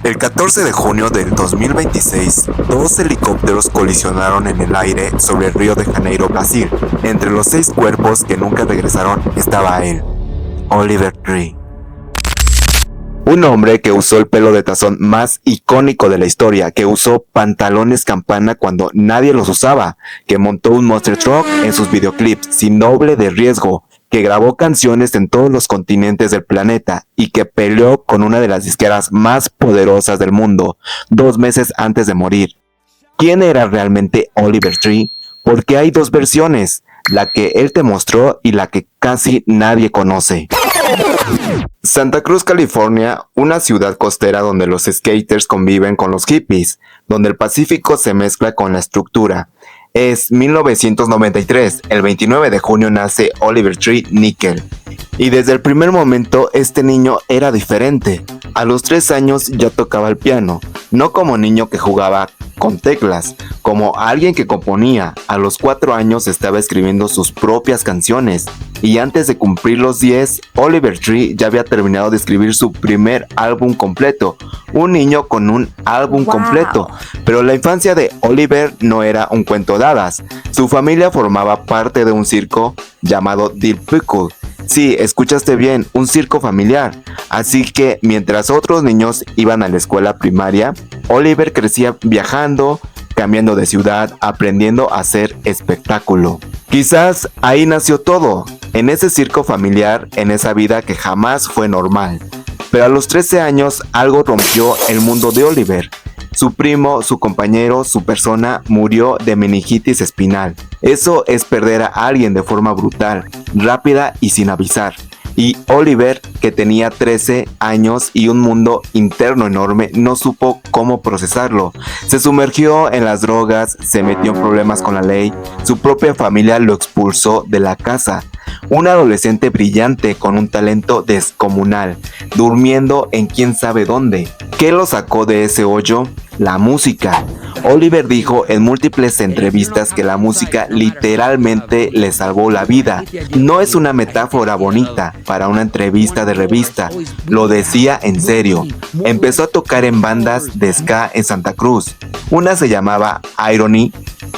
El 14 de junio del 2026, dos helicópteros colisionaron en el aire sobre Río de Janeiro, Brasil. Entre los 6 cuerpos que nunca regresaron estaba él, Oliver Tree. Un hombre que usó el pelo de tazón más icónico de la historia, que usó pantalones campana cuando nadie los usaba, que montó un monster truck en sus videoclips sin doble de riesgo, que grabó canciones en todos los continentes del planeta y que peleó con una de las disqueras más poderosas del mundo 2 meses antes de morir. ¿Quién era realmente Oliver Tree? Porque hay 2 versiones, la que él te mostró y la que casi nadie conoce. Santa Cruz, California, una ciudad costera donde los skaters conviven con los hippies, donde el Pacífico se mezcla con la estructura. Es 1993, el 29 de junio nace Oliver Tree Nickel. Y desde el primer momento este niño era diferente. A los 3 años ya tocaba el piano, no como niño que jugaba con teclas, como alguien que componía. A los 4 años estaba escribiendo sus propias canciones. Y antes de cumplir los 10, Oliver Tree ya había terminado de escribir su primer álbum completo. Un niño con un álbum completo. Pero la infancia de Oliver no era un cuento de hadas. Su familia formaba parte de un circo llamado Deep Pickle. Sí, escuchaste bien, un circo familiar. Así que mientras otros niños iban a la escuela primaria, Oliver crecía viajando, cambiando de ciudad, aprendiendo a hacer espectáculo. Quizás ahí nació todo, en ese circo familiar, en esa vida que jamás fue normal. Pero a los 13 años algo rompió el mundo de Oliver. Su primo, su compañero, su persona murió de meningitis espinal. Eso es perder a alguien de forma brutal, rápida y sin avisar. Y Oliver, que tenía 13 años y un mundo interno enorme, no supo cómo procesarlo. Se sumergió en las drogas, se metió en problemas con la ley, su propia familia lo expulsó de la casa. Un adolescente brillante con un talento descomunal, durmiendo en quién sabe dónde. ¿Qué lo sacó de ese hoyo? La música. Oliver dijo en múltiples entrevistas que la música literalmente le salvó la vida. No es una metáfora bonita para una entrevista de revista, lo decía en serio. Empezó a tocar en bandas de ska en Santa Cruz. Una se llamaba Irony,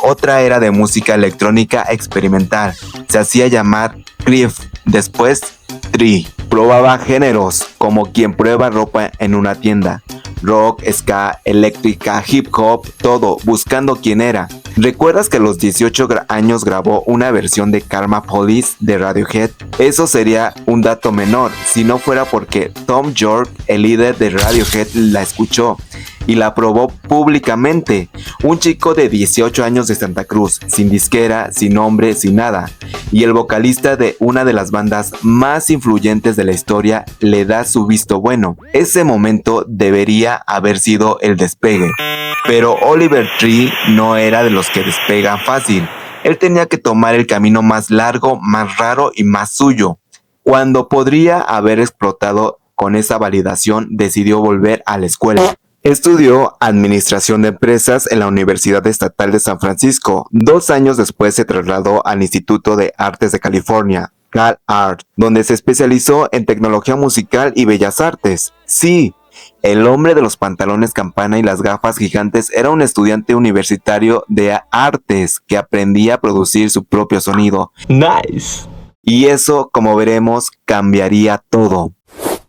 otra era de música electrónica experimental. Se hacía llamar Cliff, después Tree. Probaba géneros como quien prueba ropa en una tienda. Rock, ska, eléctrica, hip hop, todo, buscando quién era. ¿Recuerdas que a los 18 años grabó una versión de Karma Police de Radiohead? Eso sería un dato menor, si no fuera porque Tom York, el líder de Radiohead, la escuchó y la probó públicamente. Un chico de 18 años de Santa Cruz, sin disquera, sin nombre, sin nada. Y el vocalista de una de las bandas más influyentes de la historia le da su visto bueno. Ese momento debería haber sido el despegue. Pero Oliver Tree no era de los que despegan fácil. Él tenía que tomar el camino más largo, más raro y más suyo. Cuando podría haber explotado con esa validación, decidió volver a la escuela. Estudió Administración de Empresas en la Universidad Estatal de San Francisco. 2 años después se trasladó al Instituto de Artes de California, CalArt, donde se especializó en tecnología musical y bellas artes. Sí, el hombre de los pantalones campana y las gafas gigantes era un estudiante universitario de artes que aprendía a producir su propio sonido. Nice. Y eso, como veremos, cambiaría todo.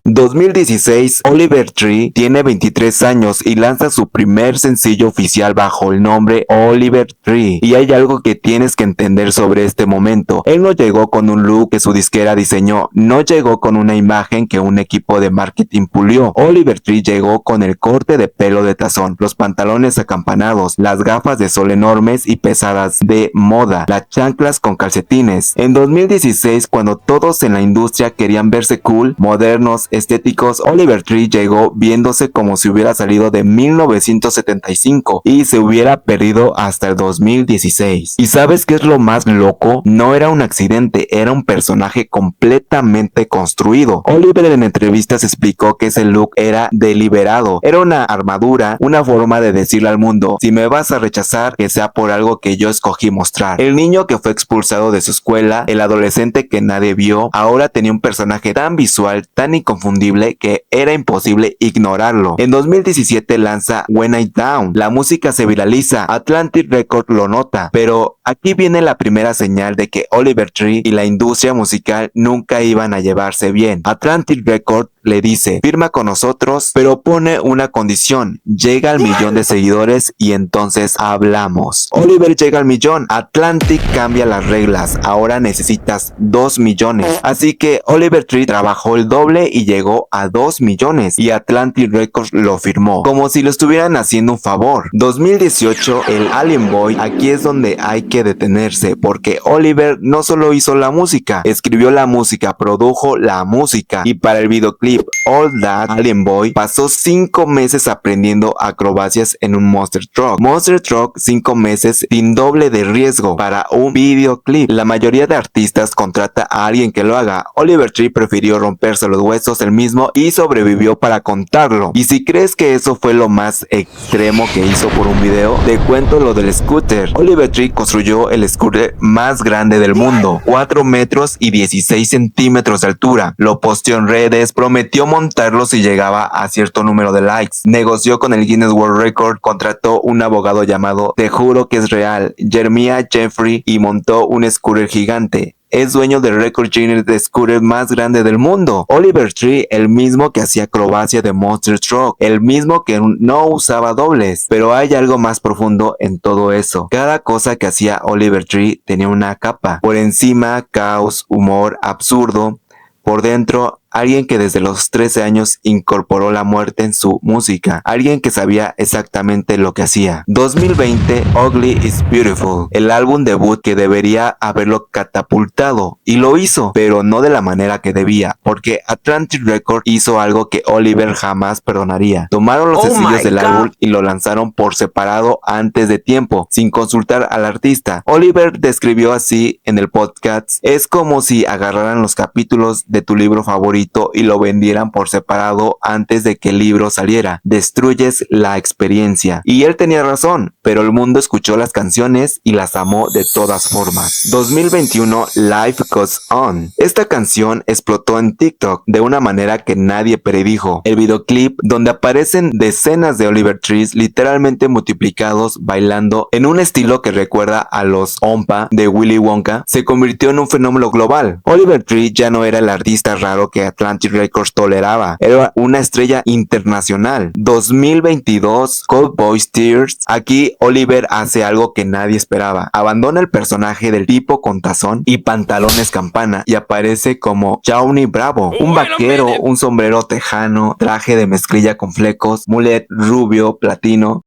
2016, Oliver Tree tiene 23 años y lanza su primer sencillo oficial bajo el nombre Oliver Tree. Y hay algo que tienes que entender sobre este momento. Él no llegó con un look que su disquera diseñó, no llegó con una imagen que un equipo de marketing pulió. Oliver Tree llegó con el corte de pelo de tazón, los pantalones acampanados, las gafas de sol enormes y pesadas de moda, las chanclas con calcetines. En 2016, cuando todos en la industria querían verse cool, modernos, estéticos, Oliver Tree llegó viéndose como si hubiera salido de 1975 y se hubiera perdido hasta el 2016. ¿Y sabes qué es lo más loco? No era un accidente, era un personaje completamente construido. Oliver en entrevistas explicó que ese look era deliberado, era una armadura, una forma de decirle al mundo: si me vas a rechazar, que sea por algo que yo escogí mostrar. El niño que fue expulsado de su escuela, el adolescente que nadie vio, ahora tenía un personaje tan visual, tan inconfundible, inconfundible que era imposible ignorarlo. En 2017 lanza When I Down. La música se viraliza, Atlantic Records lo nota, pero aquí viene la primera señal de que Oliver Tree y la industria musical nunca iban a llevarse bien. Atlantic Records le dice, firma con nosotros, pero pone una condición, llega al 1,000,000 de seguidores y entonces hablamos. Oliver llega al 1,000,000, Atlantic cambia las reglas, ahora necesitas 2 millones. Así que Oliver Tree trabajó el doble y llegó a 2 millones y Atlantic Records lo firmó, como si lo estuvieran haciendo un favor. 2018, el Alien Boy, aquí es donde hay que detenerse, porque Oliver no solo hizo la música, escribió la música, produjo la música y para el videoclip All That, Alien Boy pasó 5 meses aprendiendo acrobacias en un Monster Truck. Monster Truck 5 meses sin doble de riesgo para un videoclip. La mayoría de artistas contrata a alguien que lo haga. Oliver Tree prefirió romperse los huesos él mismo y sobrevivió para contarlo. Y si crees que eso fue lo más extremo que hizo por un video, te cuento lo del scooter. Oliver Tree construyó el scooter más grande del mundo, 4 metros y 16 centímetros de altura. Lo posteó en redes, prometió montarlo si llegaba a cierto número de likes. Negoció con el Guinness World Record, contrató un abogado llamado Te Juro Que Es Real, Jeremiah Jeffrey, y montó un scooter gigante. Es dueño del récord Guinness de scooter más grande del mundo. Oliver Tree, el mismo que hacía acrobacia de Monster Truck, el mismo que no usaba dobles. Pero hay algo más profundo en todo eso. Cada cosa que hacía Oliver Tree tenía una capa. Por encima, caos, humor, absurdo. Por dentro, alguien que desde los 13 años incorporó la muerte en su música. Alguien que sabía exactamente lo que hacía. 2020, Ugly is Beautiful. El álbum debut que debería haberlo catapultado. Y lo hizo, pero no de la manera que debía. Porque Atlantic Records hizo algo que Oliver jamás perdonaría. Tomaron los sencillos del álbum y lo lanzaron por separado antes de tiempo, sin consultar al artista. Oliver describió así en el podcast: es como si agarraran los capítulos de tu libro favorito y lo vendieran por separado antes de que el libro saliera. Destruyes la experiencia. Y él tenía razón, pero el mundo escuchó las canciones y las amó de todas formas. 2021, Life Goes On. Esta canción explotó en TikTok de una manera que nadie predijo. El videoclip, donde aparecen decenas de Oliver Trees literalmente multiplicados bailando en un estilo que recuerda a los Oompa de Willy Wonka, se convirtió en un fenómeno global. Oliver Tree ya no era el artista raro que Atlantic Records toleraba, era una estrella internacional. 2022, Cold Boys Tears. Aquí Oliver hace algo que nadie esperaba. Abandona el personaje del tipo con tazón y pantalones campana y aparece como Johnny Bravo, un vaquero, un sombrero tejano, traje de mezclilla con flecos, mullet rubio platino,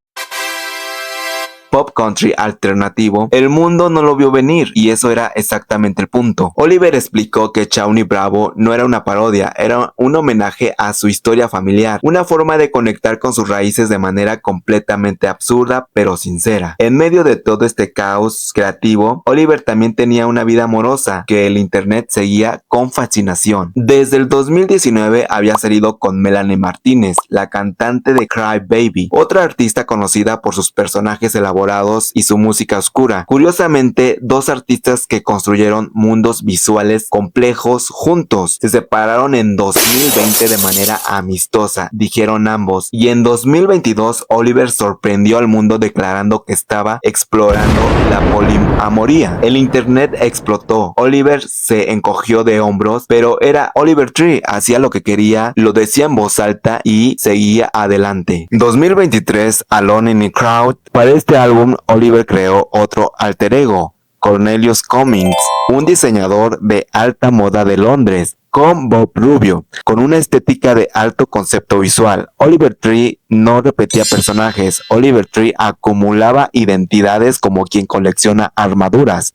pop country alternativo. El mundo no lo vio venir y eso era exactamente el punto. Oliver explicó que Johnny Bravo no era una parodia, era un homenaje a su historia familiar, una forma de conectar con sus raíces de manera completamente absurda pero sincera. En medio de todo este caos creativo, Oliver también tenía una vida amorosa que el internet seguía con fascinación. Desde el 2019 había salido con Melanie Martínez, la cantante de Cry Baby, otra artista conocida por sus personajes elaborados y su música oscura. Curiosamente, dos artistas que construyeron mundos visuales complejos juntos se separaron en 2020 de manera amistosa, dijeron ambos, y en 2022 Oliver sorprendió al mundo declarando que estaba explorando la poliamoría. El internet explotó, Oliver se encogió de hombros, pero era Oliver Tree, hacía lo que quería, lo decía en voz alta y seguía adelante. 2023, Alone in the Crowd. Para este álbum, Oliver creó otro alter ego, Cornelius Cummings, un diseñador de alta moda de Londres, con Bob Rubio, con una estética de alto concepto visual. Oliver Tree no repetía personajes, Oliver Tree acumulaba identidades como quien colecciona armaduras.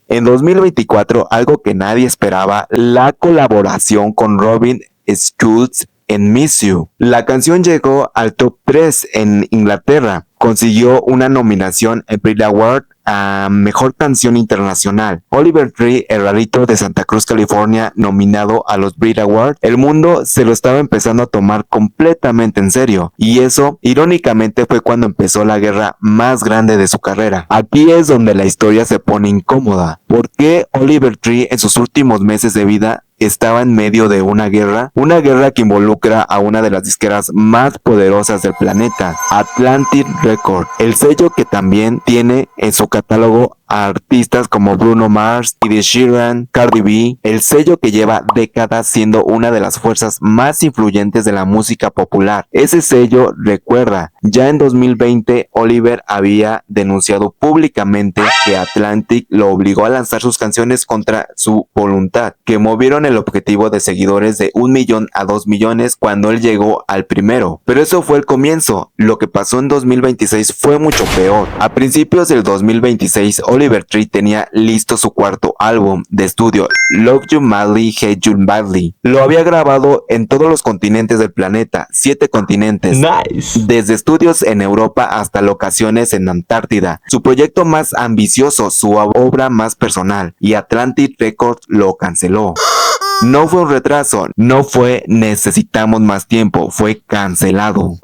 En 2024, algo que nadie esperaba, la colaboración con Robin Schulz en Miss You. La canción llegó al top 3 en Inglaterra. Consiguió una nominación en Brit Award a Mejor Canción Internacional. Oliver Tree, el rarito de Santa Cruz, California, nominado a los Brit Awards. El mundo se lo estaba empezando a tomar completamente en serio. Y eso, irónicamente, fue cuando empezó la guerra más grande de su carrera. Aquí es donde la historia se pone incómoda. ¿Por qué Oliver Tree en sus últimos meses de vida estaba en medio de una guerra que involucra a una de las disqueras más poderosas del planeta, Atlantic Records, el sello que también tiene en su catálogo a artistas como Bruno Mars, Ed Sheeran, Cardi B, el sello que lleva décadas siendo una de las fuerzas más influyentes de la música popular. Ese sello, recuerda, ya en 2020 Oliver había denunciado públicamente que Atlantic lo obligó a lanzar sus canciones contra su voluntad, que movieron el objetivo de seguidores de 1 millón a 2 millones cuando él llegó al primero. Pero eso fue el comienzo. Lo que pasó en 2026 fue mucho peor. A principios del 2026, Oliver Tree tenía listo su cuarto álbum de estudio, Love You Madly, Hate You Badly. Lo había grabado en todos los continentes del planeta, 7 continentes. Nice. Desde estudios en Europa hasta locaciones en Antártida. Su proyecto más ambicioso, su obra más personal, y Atlantic Records lo canceló. No fue un retraso, no fue necesitamos más tiempo, fue cancelado.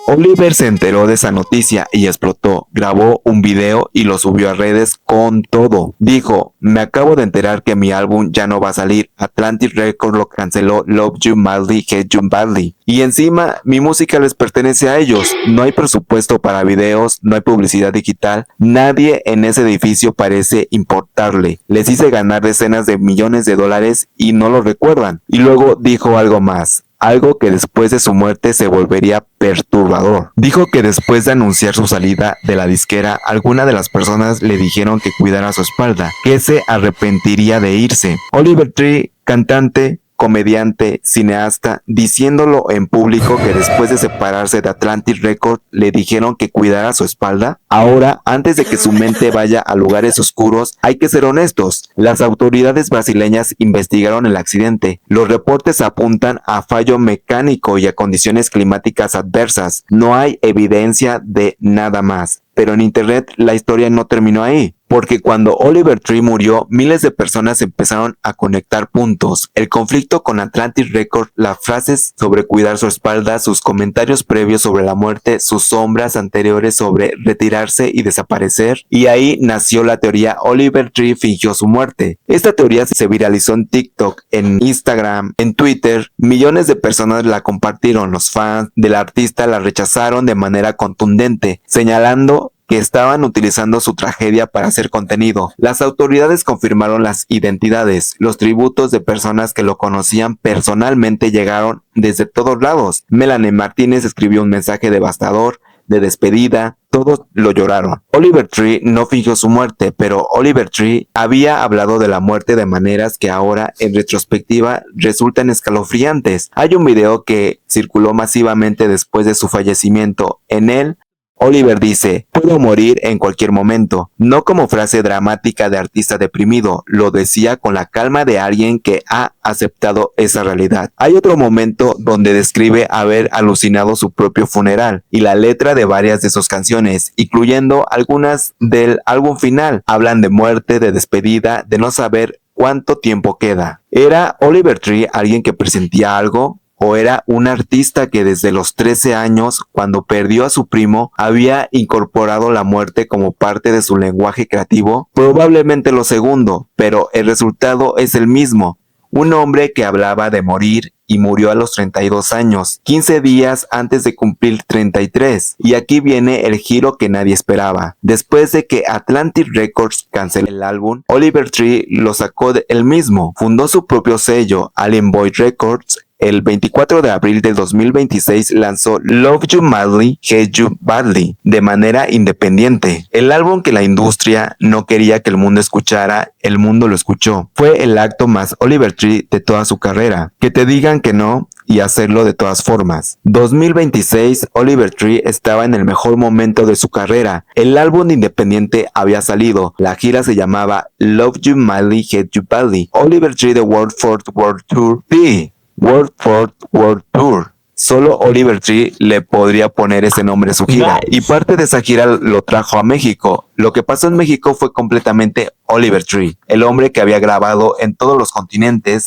Oliver se enteró de esa noticia y explotó, grabó un video y lo subió a redes con todo. Dijo, me acabo de enterar que mi álbum ya no va a salir, Atlantic Records lo canceló, Love You Madly, Hate You Badly. Y encima, mi música les pertenece a ellos, no hay presupuesto para videos, no hay publicidad digital, nadie en ese edificio parece importarle. Les hice ganar decenas de millones de dólares y no lo recuerdan. Y luego dijo algo más. Algo que después de su muerte se volvería perturbador. Dijo que después de anunciar su salida de la disquera, alguna de las personas le dijeron que cuidara su espalda, que se arrepentiría de irse. Oliver Tree, cantante, comediante, cineasta, diciéndolo en público que después de separarse de Atlantic Records le dijeron que cuidara su espalda. Ahora, antes de que su mente vaya a lugares oscuros, hay que ser honestos. Las autoridades brasileñas investigaron el accidente. Los reportes apuntan a fallo mecánico y a condiciones climáticas adversas. No hay evidencia de nada más. Pero en internet la historia no terminó ahí, porque cuando Oliver Tree murió, miles de personas empezaron a conectar puntos. El conflicto con Atlantic Records, las frases sobre cuidar su espalda, sus comentarios previos sobre la muerte, sus sombras anteriores sobre retirarse y desaparecer, y ahí nació la teoría Oliver Tree fingió su muerte. Esta teoría se viralizó en TikTok, en Instagram, en Twitter. Millones de personas la compartieron. Los fans del artista la rechazaron de manera contundente, señalando que estaban utilizando su tragedia para hacer contenido. Las autoridades confirmaron las identidades. Los tributos de personas que lo conocían personalmente llegaron desde todos lados. Melanie Martínez escribió un mensaje devastador de despedida. Todos lo lloraron. Oliver Tree no fingió su muerte, pero Oliver Tree había hablado de la muerte de maneras que ahora, en retrospectiva, resultan escalofriantes. Hay un video que circuló masivamente después de su fallecimiento. En él, Oliver dice, puedo morir en cualquier momento, no como frase dramática de artista deprimido, lo decía con la calma de alguien que ha aceptado esa realidad. Hay otro momento donde describe haber alucinado su propio funeral y la letra de varias de sus canciones, incluyendo algunas del álbum final, hablan de muerte, de despedida, de no saber cuánto tiempo queda. ¿Era Oliver Tree alguien que presentía algo? ¿O era un artista que desde los 13 años, cuando perdió a su primo, había incorporado la muerte como parte de su lenguaje creativo? Probablemente lo segundo, pero el resultado es el mismo. Un hombre que hablaba de morir y murió a los 32 años, 15 días antes de cumplir 33. Y aquí viene el giro que nadie esperaba. Después de que Atlantic Records canceló el álbum, Oliver Tree lo sacó él mismo. Fundó su propio sello, Alien Boy Records. El 24 de abril del 2026 lanzó Love You Madly, Hate You Badly de manera independiente. El álbum que la industria no quería que el mundo escuchara, el mundo lo escuchó. Fue el acto más Oliver Tree de toda su carrera. Que te digan que no y hacerlo de todas formas. 2026, Oliver Tree estaba en el mejor momento de su carrera. El álbum independiente había salido. La gira se llamaba Love You Madly, Hate You Badly. Oliver Tree The World Fourth World Tour P. World Fourth World Tour. Solo Oliver Tree le podría poner ese nombre a su gira. Nice. Y parte de esa gira lo trajo a México. Lo que pasó en México fue completamente Oliver Tree, el hombre que había grabado en todos los continentes.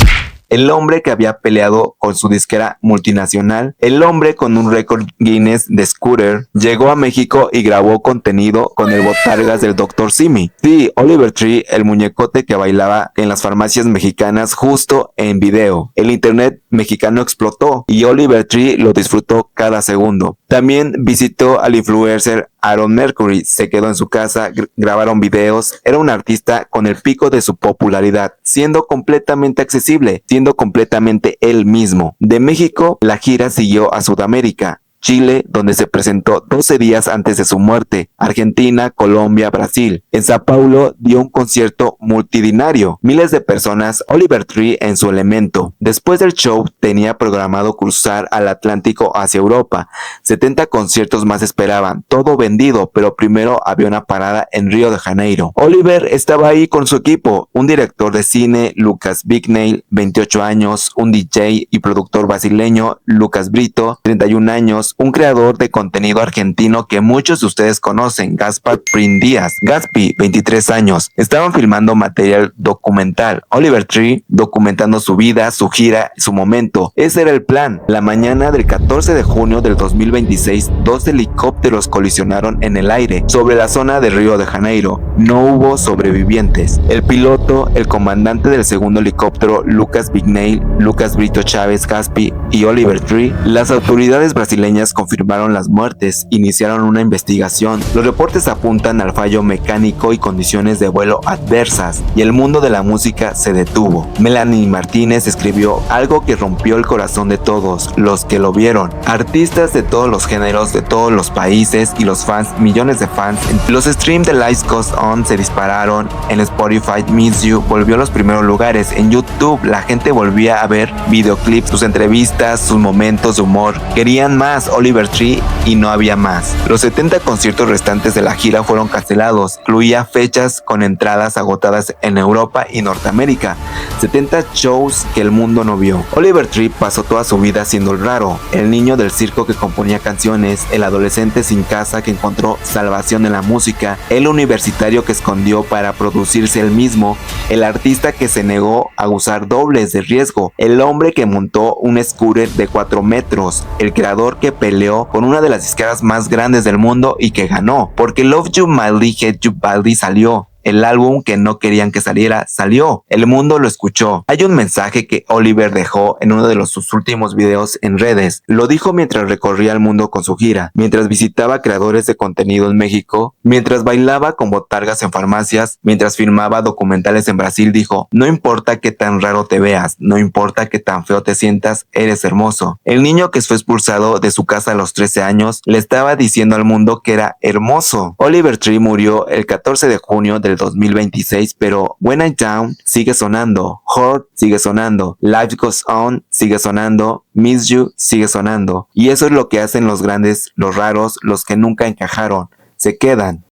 el hombre que había peleado con su disquera multinacional, el hombre con un récord Guinness de scooter, llegó a México y grabó contenido con el botargas del Dr. Simi. Sí, Oliver Tree, el muñecote que bailaba en las farmacias mexicanas justo en video. El internet mexicano explotó y Oliver Tree lo disfrutó cada segundo. También visitó al influencer Aaron Mercury, se quedó en su casa, grabaron videos, era un artista con el pico de su popularidad, siendo completamente accesible, siendo completamente él mismo. De México, la gira siguió a Sudamérica. Chile, donde se presentó 12 días antes de su muerte, Argentina, Colombia, Brasil. En Sao Paulo dio un concierto multitudinario, miles de personas, Oliver Tree en su elemento. Después del show tenía programado cruzar al Atlántico hacia Europa. 70 conciertos más esperaban, todo vendido, pero primero había una parada en Río de Janeiro. Oliver estaba ahí con su equipo, un director de cine, Lucas Bignell, 28 años, un DJ y productor brasileño, Lucas Brito, 31 años, un creador de contenido argentino que muchos de ustedes conocen, Gaspar Prim Díaz. Gaspi, 23 años. Estaban filmando material documental. Oliver Tree documentando su vida, su gira, su momento. Ese era el plan. La mañana del 14 de junio del 2026, 2 helicópteros colisionaron en el aire sobre la zona de Río de Janeiro. No hubo sobrevivientes. El piloto, el comandante del segundo helicóptero, Lucas Bignell, Lucas Brito Chávez Gaspi y Oliver Tree, las autoridades brasileñas confirmaron las muertes, iniciaron una investigación. Los reportes apuntan al fallo mecánico y condiciones de vuelo adversas, y el mundo de la música se detuvo. Melanie Martínez escribió algo que rompió el corazón de todos los que lo vieron. Artistas de todos los géneros, de todos los países y los fans, millones de fans. Los streams de Life Goes On se dispararon. En Spotify, Miss You volvió a los primeros lugares. En YouTube la gente volvía a ver videoclips, sus entrevistas, sus momentos de humor. Querían más Oliver Tree y no había más. Los 70 conciertos restantes de la gira fueron cancelados. Incluía fechas con entradas agotadas en Europa y Norteamérica. 70 shows que el mundo no vio. Oliver Tree pasó toda su vida siendo el raro, el niño del circo que componía canciones, el adolescente sin casa que encontró salvación en la música, el universitario que escondió para producirse él mismo, el artista que se negó a usar dobles de riesgo, el hombre que montó un scooter de 4 metros, el creador que peleó con una de las disqueras más grandes del mundo y que ganó, porque Love You Madly, Hate You Badly salió. El álbum que no querían que saliera, salió. El mundo lo escuchó. Hay un mensaje que Oliver dejó en uno de sus últimos videos en redes. Lo dijo mientras recorría el mundo con su gira, mientras visitaba creadores de contenido en México, mientras bailaba con botargas en farmacias, mientras filmaba documentales en Brasil. Dijo: no importa qué tan raro te veas, no importa qué tan feo te sientas, eres hermoso. El niño que fue expulsado de su casa a los 13 años le estaba diciendo al mundo que era hermoso. Oliver Tree murió el 14 de junio del 2026, pero When I'm Down sigue sonando, Hurt sigue sonando, Life Goes On sigue sonando, Miss You sigue sonando. Y eso es lo que hacen los grandes, los raros, los que nunca encajaron. Se quedan.